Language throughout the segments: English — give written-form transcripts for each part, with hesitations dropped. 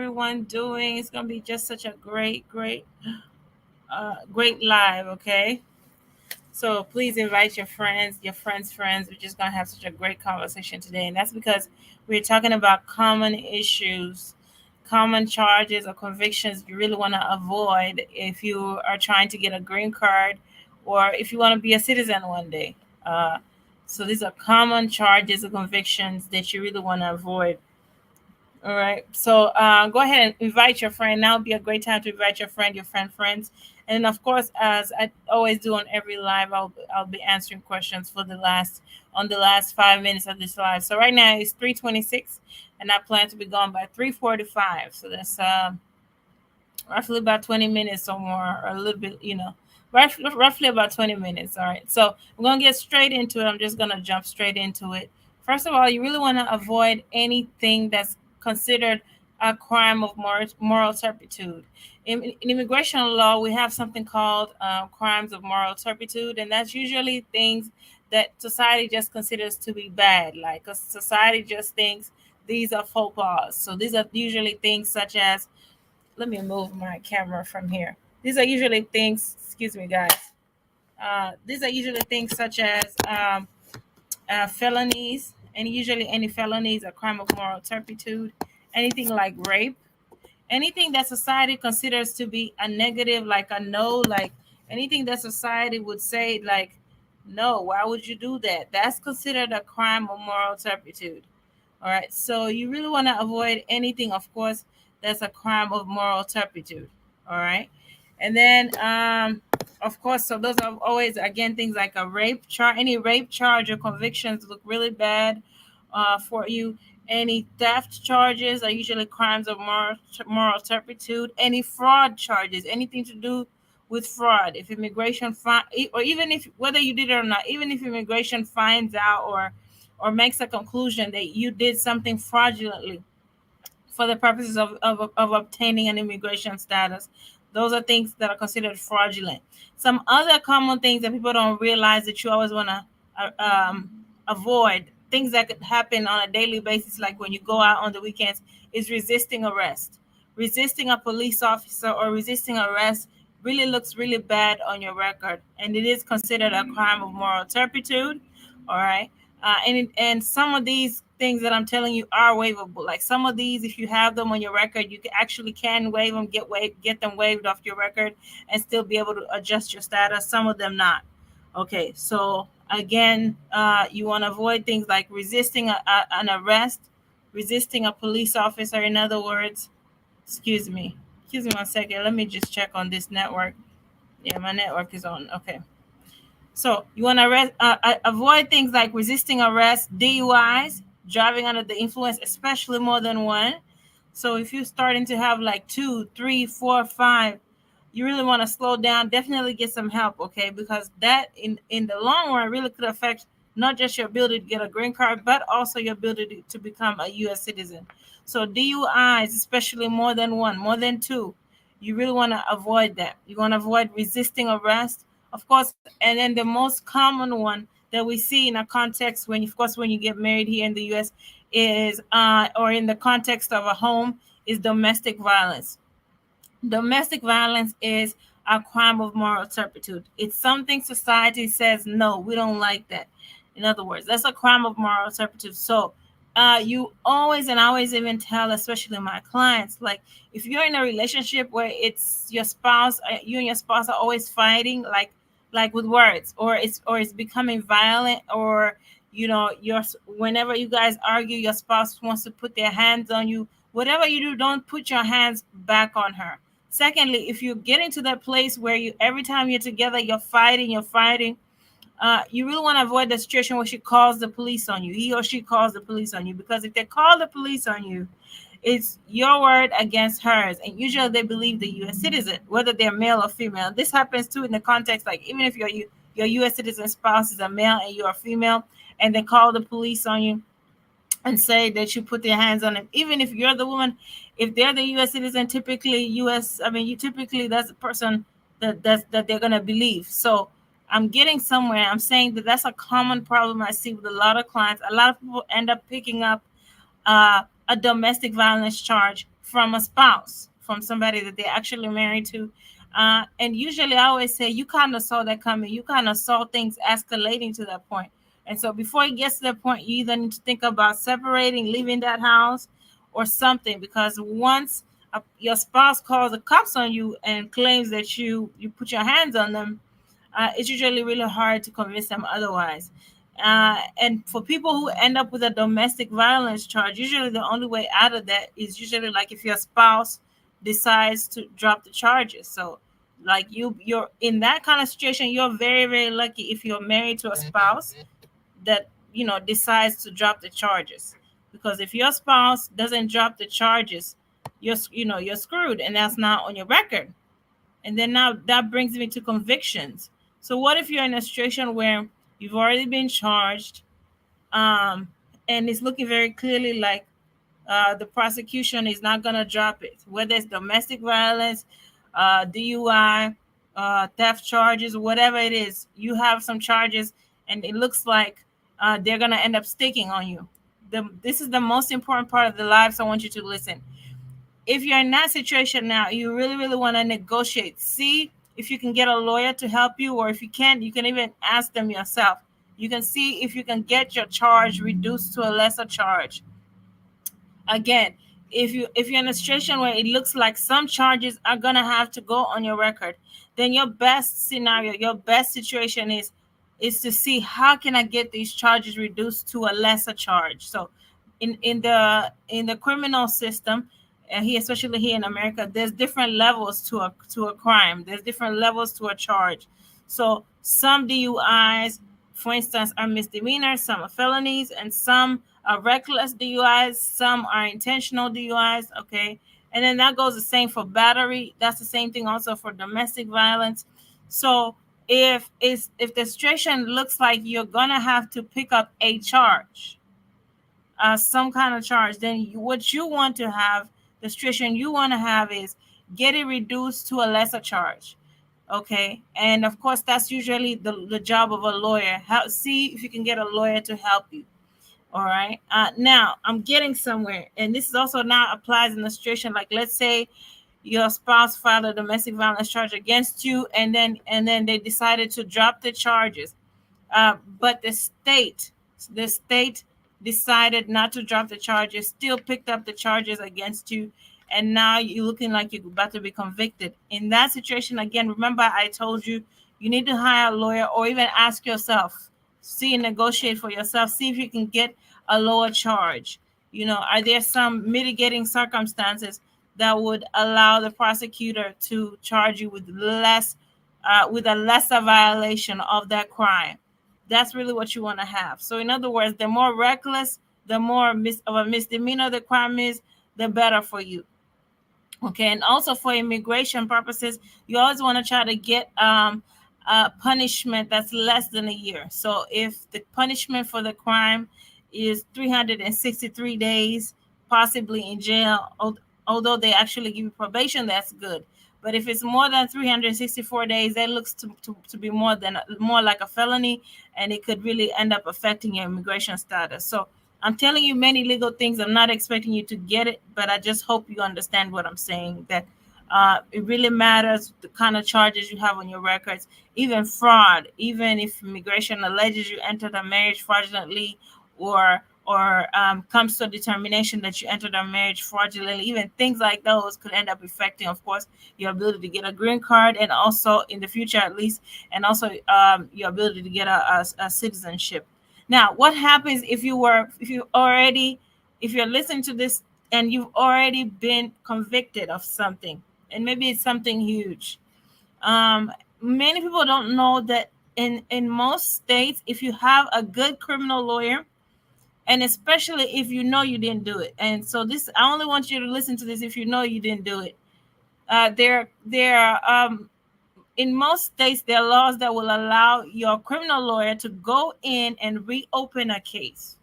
everyone doing? It's gonna be just such a great live. Okay, so please invite your friends. We're just gonna have such a great conversation today, and that's because we're talking about common issues, common charges or convictions you really want to avoid if you are trying to get a green card, or if you want to be a citizen one day. Uh, so these are common charges or convictions that you really want to avoid. All right. So go ahead and invite your friend. Now would be a great time to invite friends. And of course, as I always do on every live, I'll be answering questions for the last 5 minutes of this live. So right now it's 3:26, and I plan to be gone by 3:45. So that's roughly about 20 minutes or more, or a little bit, roughly about 20 minutes. All right. So we're going to get straight into it. I'm just going to jump straight into it. First of all, you really want to avoid anything that's considered a crime of moral turpitude. In immigration law, we have something called crimes of moral turpitude, and that's usually things that society just considers to be bad. Like a society just thinks these are faux pas. So these are usually things such as, let me move my camera from here. These are usually things, excuse me, guys. These are usually things such as felonies, and usually any felonies are crime of moral turpitude. Anything like rape, anything that society considers to be a negative, like a no, like anything that society would say, like, no, why would you do that? That's considered a crime of moral turpitude. All right. So you really want to avoid anything, of course, that's a crime of moral turpitude. All right. And then, of course, so those are always, again, things like a rape charge, any rape charge or convictions look really bad for you. Any theft charges are usually crimes of moral turpitude. Any fraud charges, anything to do with fraud, if immigration or even if whether you did it or not, even if immigration finds out or makes a conclusion that you did something fraudulently for the purposes of obtaining an immigration status. Those are things that are considered fraudulent. Some other common things that people don't realize that you always want to avoid, things that could happen on a daily basis, like when you go out on the weekends, is resisting arrest. Resisting a police officer or resisting arrest really looks really bad on your record, and it is considered a crime of moral turpitude. All right. And some of these things that I'm telling you are waivable. Like some of these, if you have them on your record, you can waive them, get them waived off your record, and still be able to adjust your status. Some of them not. Okay, so again, you want to avoid things like resisting an arrest, resisting a police officer. In other words, excuse me 1 second. Let me just check on this network. Yeah, my network is on. Okay. So you want to avoid things like resisting arrest, DUIs, driving under the influence, especially more than one. So if you're starting to have like 2, 3, 4, 5, you really want to slow down. Definitely get some help, okay? Because that in the long run really could affect not just your ability to get a green card, but also your ability to become a U.S. citizen. So DUIs, especially more than one, more than two, you really want to avoid that. You want to avoid resisting arrest, of course. And then the most common one that we see in a context when, of course, when you get married here in the U.S. is, or in the context of a home, is domestic violence. Domestic violence is a crime of moral turpitude. It's something society says, no, we don't like that. In other words, that's a crime of moral turpitude. So you always, and I always even tell, especially my clients, like if you're in a relationship where it's your spouse, you and your spouse are always fighting, like with words, or it's becoming violent, or your whenever you guys argue, your spouse wants to put their hands on you. Whatever you do, don't put your hands back on her. Secondly, if you're getting to that place where you every time you're together, you're fighting, you really want to avoid the situation where she calls the police on you. He or she calls the police on you, because if they call the police on you, it's your word against hers, and usually they believe the U.S. citizen, whether they're male or female. This happens too in the context, like even if your U.S. citizen spouse is a male and you're a female, and they call the police on you and say that you put their hands on them, even if you're the woman, if they're the U.S. citizen, typically you typically, that's the person that they're gonna believe. So I'm getting somewhere. I'm saying that that's a common problem I see with a lot of clients. A lot of people end up picking up a domestic violence charge from a spouse, from somebody that they're actually married to. And usually I always say you kind of saw that coming. You kind of saw things escalating to that point. And so before it gets to that point, you either need to think about separating, leaving that house, or something. Because once your spouse calls the cops on you and claims that you put your hands on them, it's usually really hard to convince them otherwise. And for people who end up with a domestic violence charge, usually the only way out of that is usually like if your spouse decides to drop the charges. So, like you're in that kind of situation, you're very, very lucky if you're married to a spouse that decides to drop the charges. Because if your spouse doesn't drop the charges, you're screwed, and that's not on your record. And then now that brings me to convictions. So what if you're in a situation where you've already been charged, um, and it's looking very clearly like the prosecution is not going to drop it, whether it's domestic violence, DUI, theft charges, whatever it is, you have some charges, and it looks like they're going to end up sticking on you. This is the most important part of the life, so I want you to listen. If you're in that situation now, you really, really want to negotiate. See if you can get a lawyer to help you, or if you can't, you can even ask them yourself. You can see if you can get your charge reduced to a lesser charge. Again, if you're in a situation where it looks like some charges are gonna have to go on your record, then your best scenario, your best situation is to see how can I get these charges reduced to a lesser charge. So in the criminal system, and here, especially here in America, there's different levels to a crime. There's different levels to a charge. So some DUIs, for instance, are misdemeanors, some are felonies, and some are reckless DUIs, some are intentional DUIs. Okay. And then that goes the same for battery. That's the same thing also for domestic violence. So if the situation looks like you're gonna have to pick up a charge, some kind of charge, then what you want to have, the situation you want to have is get it reduced to a lesser charge. Okay. And of course, that's usually the job of a lawyer. See if you can get a lawyer to help you. All right. Now I'm getting somewhere, and this is also now applies in the situation. Like, let's say your spouse filed a domestic violence charge against you, and then they decided to drop the charges. But the state decided not to drop the charges, still picked up the charges against you, and now you're looking like you're about to be convicted. In that situation, again, remember I told you you need to hire a lawyer, or even ask yourself, see and negotiate for yourself, see if you can get a lower charge. Are there some mitigating circumstances that would allow the prosecutor to charge you with a lesser violation of that crime? That's really what you want to have. So, in other words, the more reckless, the more of a misdemeanor the crime is, the better for you. Okay, and also for immigration purposes, you always want to try to get a punishment that's less than a year. So, if the punishment for the crime is 363 days, possibly in jail, although they actually give you probation, that's good. But if it's more than 364 days, that looks to be more like a felony, and it could really end up affecting your immigration status. So I'm telling you many legal things. I'm not expecting you to get it, but I just hope you understand what I'm saying, that it really matters the kind of charges you have on your records, even fraud, even if immigration alleges you entered a marriage fraudulently, or comes to a determination that you entered a marriage fraudulently. Even things like those could end up affecting, of course, your ability to get a green card, and also in the future at least, and also your ability to get a citizenship. Now, what happens if if you're listening to this and you've already been convicted of something, and maybe it's something huge? Many people don't know that in most states, if you have a good criminal lawyer, and especially if you know you didn't do it. And so I only want you to listen to this if you know you didn't do it. There are in most states, there are laws that will allow your criminal lawyer to go in and reopen a case,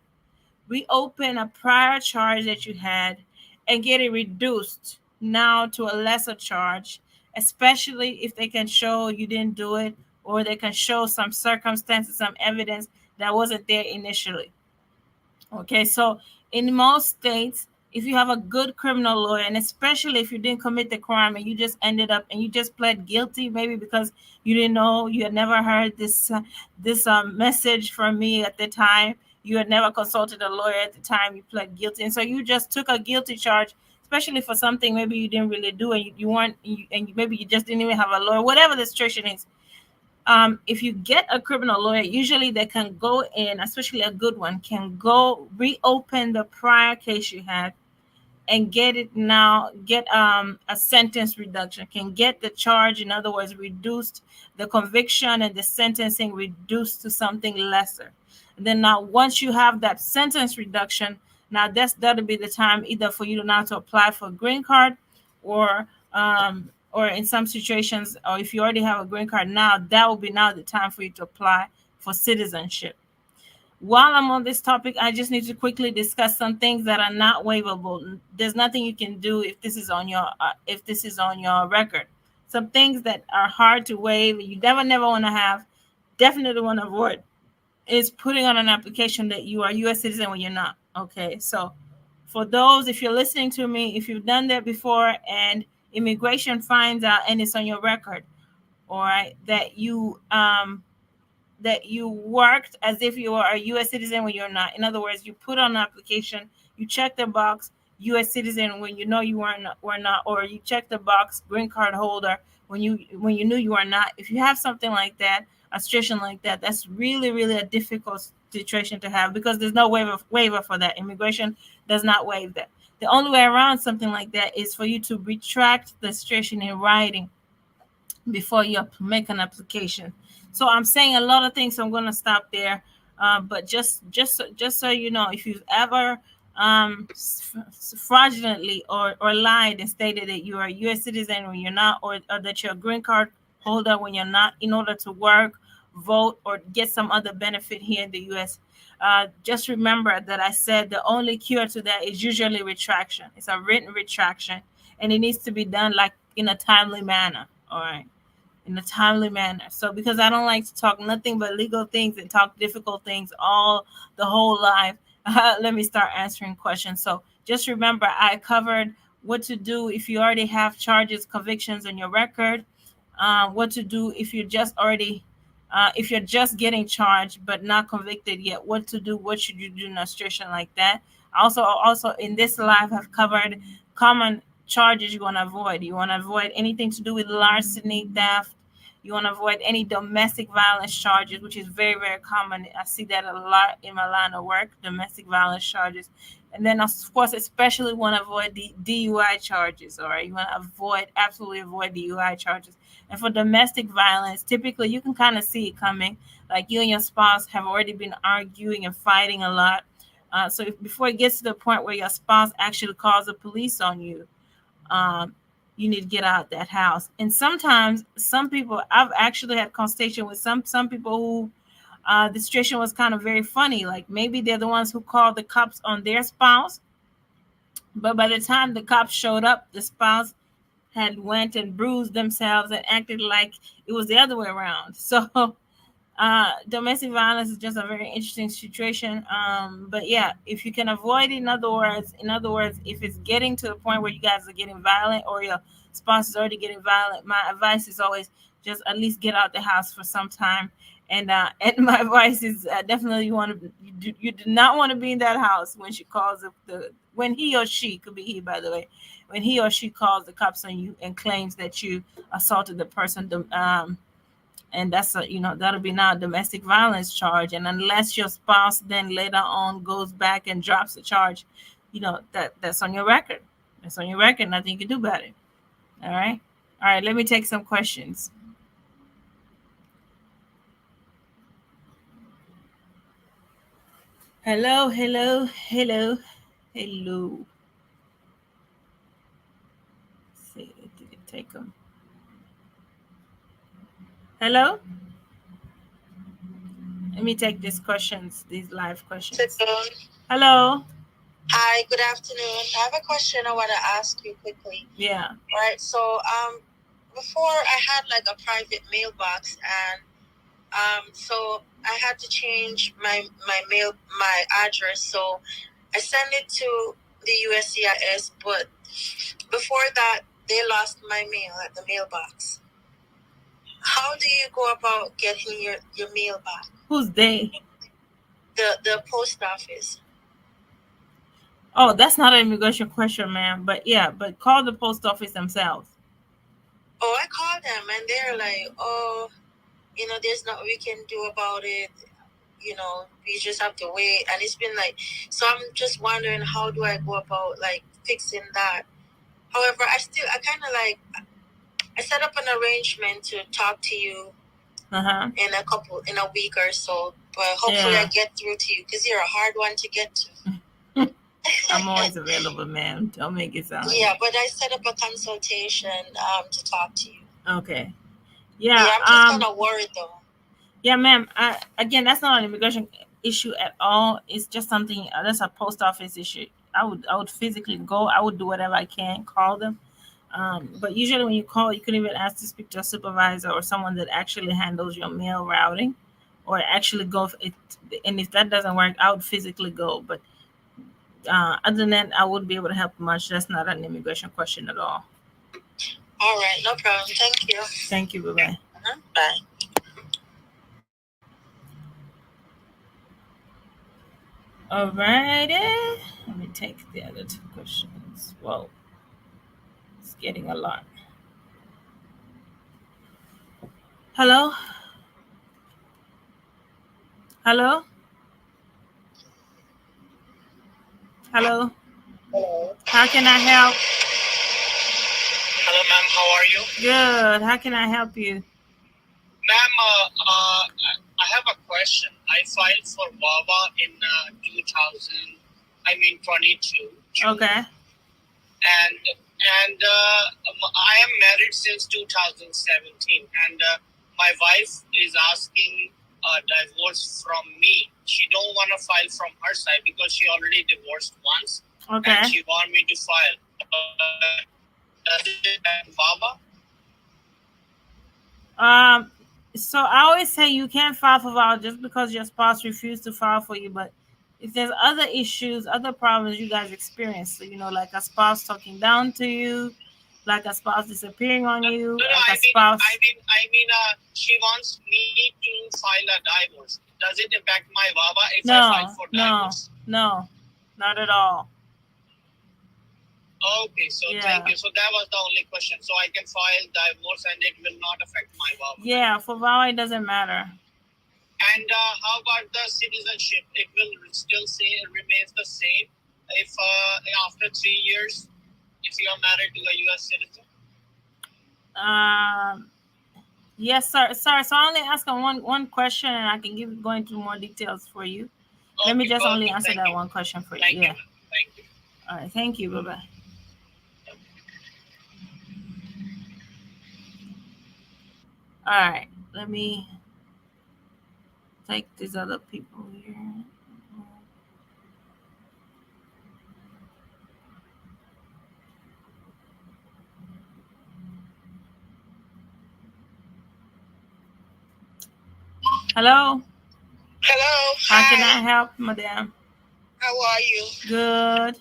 reopen a prior charge that you had, and get it reduced now to a lesser charge, especially if they can show you didn't do it, or they can show some circumstances, some evidence that wasn't there initially. Okay, so in most states, if you have a good criminal lawyer, and especially if you didn't commit the crime and you just ended up and you just pled guilty, maybe because you didn't know, you had never heard this message from me at the time, you had never consulted a lawyer at the time you pled guilty, and so you just took a guilty charge, especially for something maybe you didn't really do, and you weren't and maybe you just didn't even have a lawyer, whatever the situation is. If you get a criminal lawyer, usually they can go in, especially a good one, can go reopen the prior case you had and get a sentence reduction, can get the charge, in other words, reduced, the conviction and the sentencing reduced to something lesser. And then now once you have that sentence reduction, now that'll be the time either for you to now to apply for a green card, or in some situations, or if you already have a green card now, that will be now the time for you to apply for citizenship. While I'm on this topic, I just need to quickly discuss some things that are not waivable. There's nothing you can do if this is on your record. Some things that are hard to waive, you never want to have, definitely want to avoid, is putting on an application that you are a U.S. citizen when you're not. Okay, so for those, if you're listening to me, if you've done that before and immigration finds out and it's on your record, all right, that you worked as if you are a U.S. citizen when you're not. In other words, you put on an application, you check the box U.S. citizen when you know you were not, or you check the box green card holder when you knew you were not. If you have something like that, a situation like that, that's really a difficult situation to have, because there's no waiver for that. Immigration does not waive that. The only way around something like that is for you to retract the situation in writing before you make an application. So I'm saying a lot of things, so I'm going to stop there. But just so you know, if you've ever fraudulently or lied and stated that you are a U.S. citizen when you're not, or that you're a green card holder when you're not, in order to work, vote, or get some other benefit here in the U.S., just remember that I said the only cure to that is usually retraction. It's a written retraction, and it needs to be done like in a timely manner. All right, in a timely manner. So because I don't like to talk nothing but legal things and talk difficult things the whole life, let me start answering questions. So just remember, I covered what to do if you already have charges, convictions on your record, what to do if if you're just getting charged but not convicted yet, what to do, what should you do in a situation like that. Also in this live, I've covered common charges you want to avoid. You want to avoid anything to do with larceny, theft. You want to avoid any domestic violence charges, which is very common. I see that a lot in my line of work, domestic violence charges. And then, of course, especially want to avoid the DUI charges. All right, you want to absolutely avoid DUI charges. And for domestic violence, typically you can kind of see it coming. Like you and your spouse have already been arguing and fighting a lot. So before it gets to the point where your spouse actually calls the police on you, um, you need to get out of that house. And sometimes some people, I've actually had conversation with some people who the situation was kind of very funny. Like maybe they're the ones who called the cops on their spouse, but by the time the cops showed up, the spouse had went and bruised themselves and acted like it was the other way around. So domestic violence is just a very interesting situation. But yeah, if you can avoid it, in other words, if it's getting to the point where you guys are getting violent or your spouse is already getting violent, my advice is always just at least get out the house for some time. And my advice is definitely you do not want to be in that house when she calls when he or she, could be he by the way, when he or she calls the cops on you and claims that you assaulted the person. And that's that'll be now a domestic violence charge. And unless your spouse then later on goes back and drops the charge, that's on your record. That's on your record. Nothing you can do about it. All right. Let me take some questions. Hello. Let's see, did it take them? Hello. Let me take these live questions. Hello. Hi, good afternoon. I have a question I want to ask you quickly. Yeah. All right. So, before I had like a private mailbox, and so I had to change my address. So I sent it to the USCIS, but before that, they lost my mail at the mailbox. How do you go about getting your mail back? Who's they? The post office. Oh, that's not an immigration question, ma'am. But yeah, but call the post office themselves. Oh, I called them and they're like, oh, there's nothing we can do about it. We just have to wait. And it's been like, so I'm just wondering, how do I go about like fixing that? However, I kind of like, I set up an arrangement to talk to you in a week or so, but hopefully I get through to you because you're a hard one to get to. I'm always available, ma'am. Don't make it sound. Yeah, but I set up a consultation to talk to you. Okay. Yeah. I'm just kind of worried though. Yeah, ma'am. Again, that's not an immigration issue at all. It's just something that's a post office issue. I would physically go. I would do whatever I can, call them. But usually when you call, you can even ask to speak to a supervisor or someone that actually handles your mail routing, or actually go. And if that doesn't work, I would physically go. But other than that, I wouldn't be able to help much. That's not an immigration question at all. All right, no problem. Thank you. Thank you. Bye-bye. Bye. All righty. Let me take the other two questions. Whoa. It's getting a lot. Hello? Hello? Hello? Hello. How can I help? Hello, ma'am. How are you? Good. How can I help you? Ma'am, I have a question. I filed for VAWA in 22. Okay. And I am married since 2017. And my wife is asking a divorce from me. She don't want to file from her side because she already divorced once. Okay. And she want me to file. Does it have VAWA? So I always say you can't file for VAWA just because your spouse refused to file for you. But if there's other issues, other problems you guys experience, so, like a spouse talking down to you, like a spouse disappearing on you, spouse. She wants me to file a divorce. Does it impact my VAWA if I file for divorce? No, not at all. Okay, so thank you. So that was the only question. So I can file divorce and it will not affect my VAWA. Yeah, for VAWA it doesn't matter. And how about the citizenship? It will still remains the same if after 3 years, if you are married to a U.S. citizen? Yes, sir. Sorry, so I only ask one question, and I can go into more details for you. Okay, let me just only answer that one question for you. Thank you. All right. Thank you. Bye bye. All right. Let me take these other people here. Hello. Hello. How can I help, madam? How are you? Good.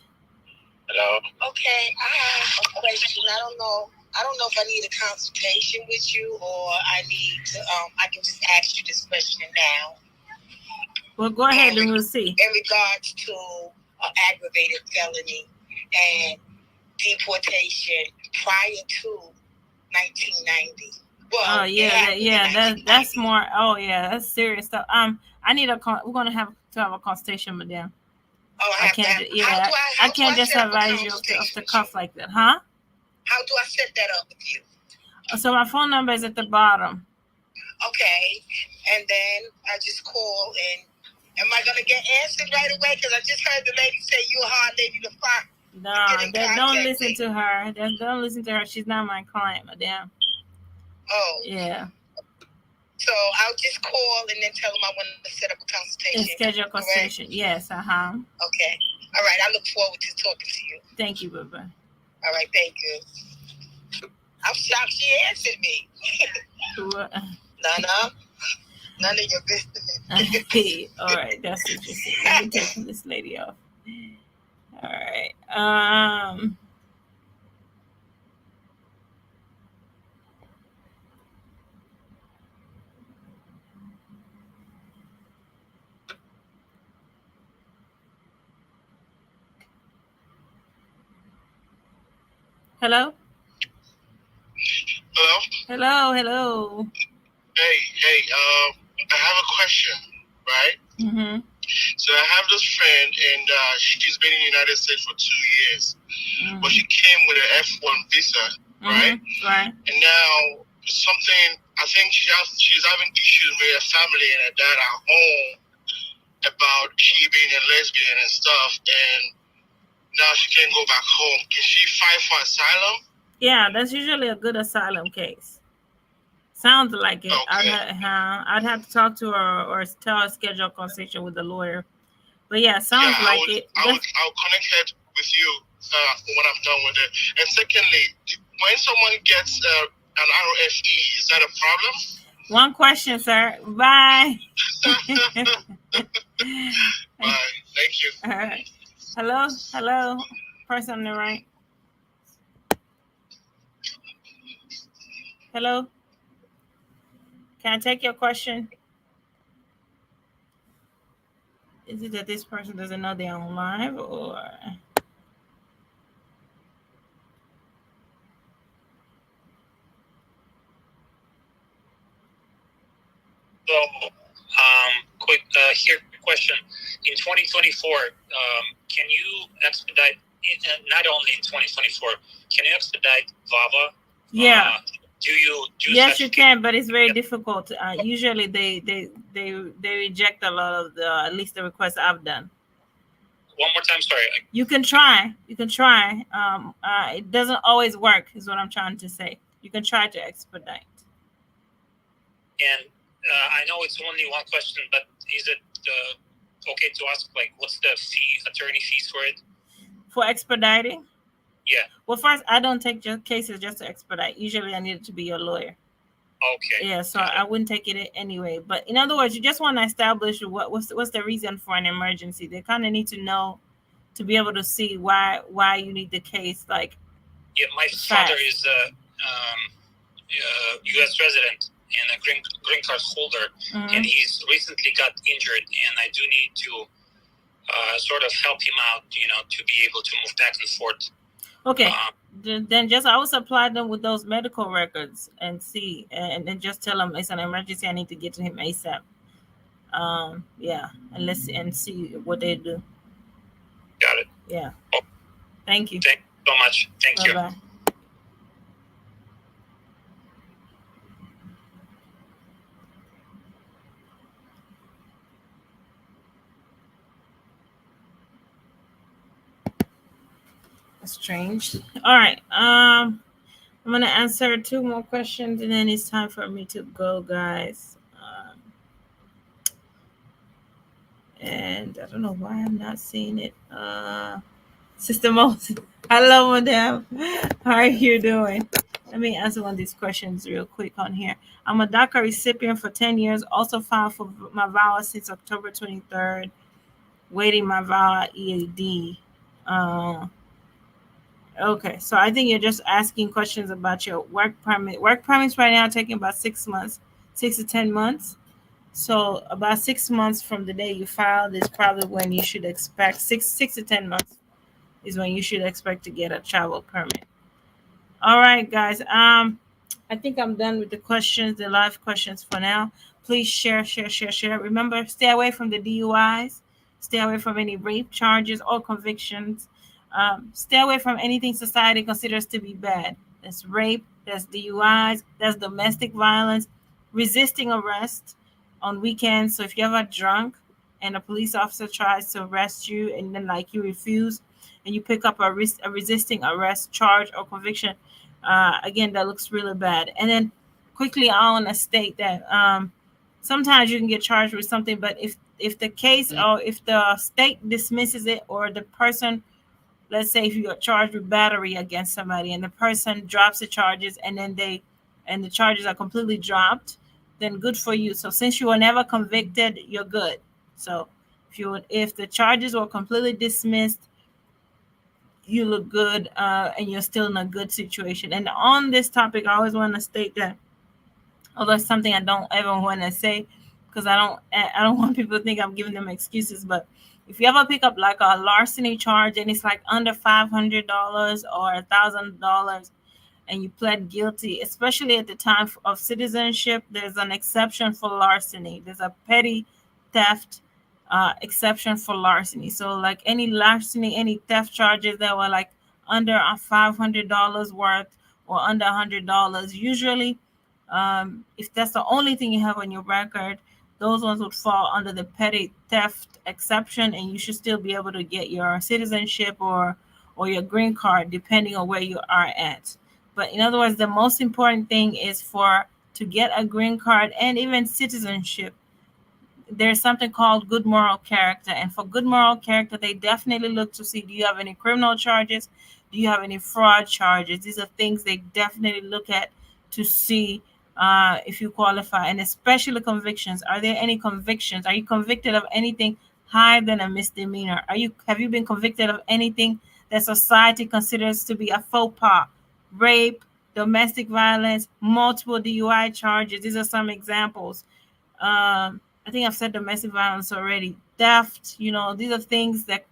Hello. Okay, I have a question. I don't know if I need a consultation with you or I need to. I can just ask you this question now. Well, go ahead and we'll see. In regards to aggravated felony and deportation prior to 1990. Well, that's more. Oh yeah, that's serious stuff. I need we're gonna have to have a consultation, madam. Oh, I can't just advise you off the cuff like that, huh? How do I set that up with you? So my phone number is at the bottom. Okay, and then I just call and am I gonna get answered right away? Because I just heard the lady say you're a hard lady to find. No, don't listen to her. Don't listen to her. She's not my client, madam. Oh. Yeah. So I'll just call and then tell them I want to set up a consultation. And schedule a consultation. Yes. Okay. All right. I look forward to talking to you. Thank you, bye-bye. All right. Thank you. I'm shocked she answered me. None of your business. All right. That's interesting. Let me take this lady off. All right. Hello. Hello? Hello. Hello. Hey, I have a question, right? Mm-hmm. So I have this friend, and she's been in the United States for 2 years, but she came with an F1 visa, right? Right. And now something, I think she's having issues with her family and her dad at home about she being a lesbian and stuff, and now she can't go back home. Can she fight for asylum? Yeah, that's usually a good asylum case. Sounds like it. Okay. I'd have to talk to her or tell her schedule a conversation with the lawyer. But yeah, sounds like it. I'll connect her with you when I'm done with it. And secondly, when someone gets an ROFE, is that a problem? One question, sir. Bye. Bye. Thank you. All right. Hello. Person on the right. Hello. Can I take your question? Is it that this person doesn't know they're on live or? So, quick here question. In 2024, can you expedite? Not only in 2024, can you expedite VAWA? Yeah. Do you? Yes, you can, but it's very difficult. Usually, they reject a lot of the at least the requests I've done. One more time, sorry. You can try. It doesn't always work, is what I'm trying to say. You can try to expedite. And I know it's only one question, but is it okay to ask, like, what's the attorney fees for it? For expediting? Yeah. Well, first, I don't take cases just to expedite. Usually, I need it to be your lawyer. Okay. Yeah, so I wouldn't take it anyway. But in other words, you just want to establish what's the reason for an emergency. They kind of need to know to be able to see why you need the case. Like, yeah, my father is a U.S. resident and a green card holder, and he's recently got injured, and I do need to sort of help him out, to be able to move back and forth. Okay. Then just I will supply them with those medical records and see, and then just tell them it's an emergency. I need to get to him ASAP. Yeah, and see what they do. Got it. Yeah. Thank you. Thank you so much. Thank you. Bye-bye. Strange. All right. I'm gonna answer 2 more questions, and then it's time for me to go, guys. And I don't know why I'm not seeing it. Sister Moses. Hello, madam. How are you doing? Let me answer one of these questions real quick on here. I'm a DACA recipient for 10 years. Also filed for my VAWA since October 23rd. Waiting my VAWA EAD. Okay, so I think you're just asking questions about your work permit. Work permits right now are taking about 6 months, 6 to 10 months. So about 6 months from the day you filed is probably when you should expect 6 to 10 months is when you should expect to get a travel permit. All right, guys. I think I'm done with the live questions for now. Please share. Remember, stay away from the DUIs. Stay away from any rape charges or convictions. Stay away from anything society considers to be bad. That's rape, that's DUIs, that's domestic violence, resisting arrest on weekends. So if you're ever drunk and a police officer tries to arrest you and then you refuse and you pick up a resisting arrest charge or conviction, again, that looks really bad. And then quickly, I want to state that sometimes you can get charged with something, but if the case or if the state dismisses it, or the person, let's say if you are charged with battery against somebody and the person drops the charges and then the charges are completely dropped, then good for you. So since you were never convicted, you're good. So if the charges were completely dismissed you look good, and you're still in a good situation. And on this topic, I always want to state that, although it's something I don't ever want to say, because I don't want people to think I'm giving them excuses. But if you ever pick up like a larceny charge and it's like under $500 or $1,000, and you pled guilty, especially at the time of citizenship, there's an exception for larceny. There's a petty theft exception for larceny. So like any larceny, any theft charges that were like under $500 worth or under $100, usually, if that's the only thing you have on your record, those ones would fall under the petty theft exception, and you should still be able to get your citizenship or your green card depending on where you are at. But in other words, the most important thing is to get a green card and even citizenship, there's something called good moral character. And for good moral character, they definitely look to see, do you have any criminal charges? Do you have any fraud charges? These are things they definitely look at to see if you qualify, and especially convictions. Are there any convictions? Are you convicted of anything higher than a misdemeanor? Have you been convicted of anything that society considers to be a faux pas? Rape, domestic violence, multiple DUI charges. These are some examples. I think I've said domestic violence already. Theft, these are things that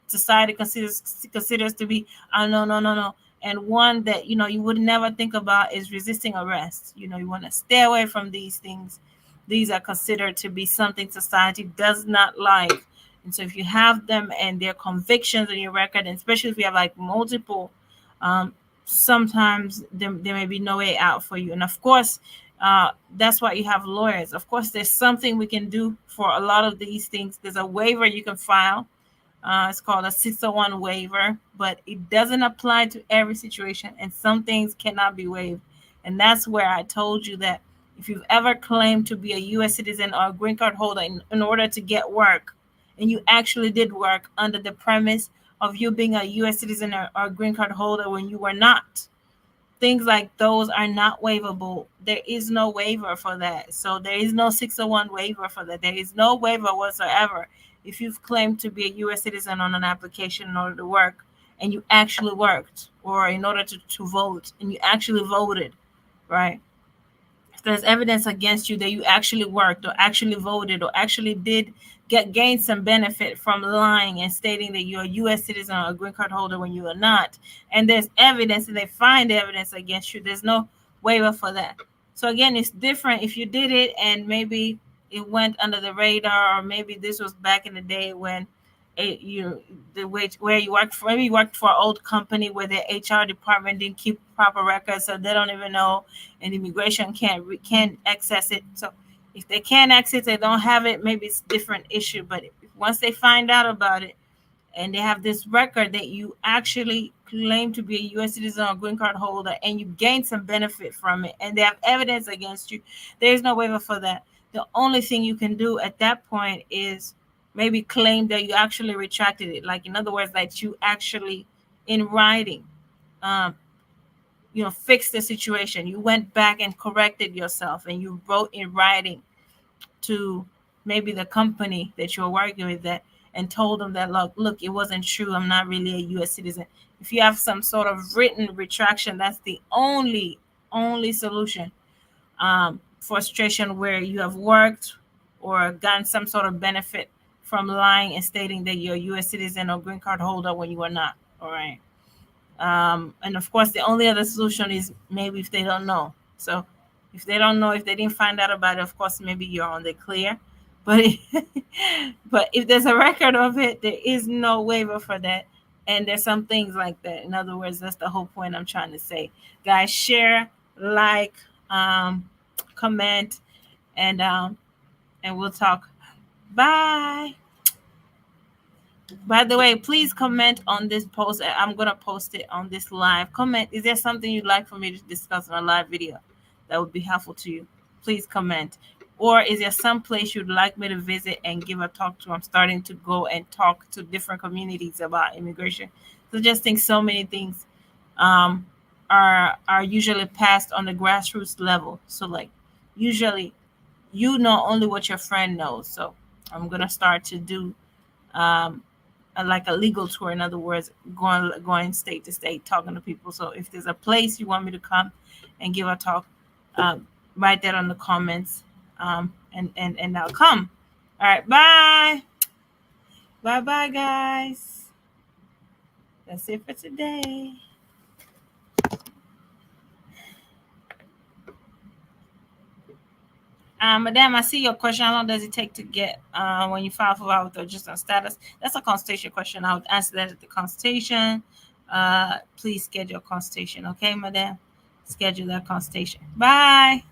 society considers to be no. And one that you would never think about is resisting arrest. You want to stay away from these things. These are considered to be something society does not like. And so if you have them and their convictions on your record, and especially if you have like multiple, sometimes there may be no way out for you. And of course, that's why you have lawyers. Of course, there's something we can do for a lot of these things. There's a waiver you can file. It's called a 601 waiver, but it doesn't apply to every situation, and some things cannot be waived. And that's where I told you that if you've ever claimed to be a U.S. citizen or a green card holder in order to get work, and you actually did work under the premise of you being a U.S. citizen or a green card holder when you were not, things like those are not waivable. There is no waiver for that. So there is no 601 waiver for that. There is no waiver whatsoever. If you've claimed to be a U.S. citizen on an application in order to work, and you actually worked, or in order to vote, and you actually voted, right? If there's evidence against you that you actually worked or actually voted or actually did gain some benefit from lying and stating that you're a U.S. citizen or a green card holder when you are not, and there's evidence and they find evidence against you, there's no waiver for that. So again, it's different if you did it and maybe it went under the radar, or maybe this was back in the day when where you worked for, maybe you worked for an old company where the HR department didn't keep proper records, so they don't even know, and immigration can't access it. So if they can't access it, they don't have it, maybe it's a different issue. But once they find out about it and they have this record that you actually claim to be a U.S. citizen or green card holder and you gain some benefit from it, and they have evidence against you, there's no waiver for that. The only thing you can do at that point is maybe claim that you actually retracted it. Like, in other words, that you actually, in writing, fixed the situation. You went back and corrected yourself, and you wrote in writing to maybe the company that you're working with that, and told them that, look, it wasn't true. I'm not really a U.S. citizen. If you have some sort of written retraction, that's the only solution. Frustration where you have worked or gotten some sort of benefit from lying and stating that you're a U.S. citizen or green card holder when you are not. All right. And of course, the only other solution is maybe if they don't know. So if they don't know, if they didn't find out about it, of course, maybe you're on the clear. But if there's a record of it, there is no waiver for that. And there's some things like that. In other words, that's the whole point I'm trying to say. Guys, share, like, comment, and we'll talk. Bye. By the way, please comment on this post. I'm gonna post it on this live. Comment, is there something you'd like for me to discuss in a live video that would be helpful to you? Please comment. Or is there some place you'd like me to visit and give a talk to? I'm starting to go and talk to different communities about immigration. So just think so many things are usually passed on the grassroots level. So like usually you know only what your friend knows. So I'm gonna start to do like a legal tour. In other words, going state to state, talking to people. So if there's a place you want me to come and give a talk, write that on the comments, and I'll come. All right, bye. Bye, guys. That's it for today. Madam, I see your question. How long does it take to get when you file for our registered status? That's a consultation question. I would answer that at the consultation. Please schedule a consultation. Okay, madam? Schedule that consultation. Bye.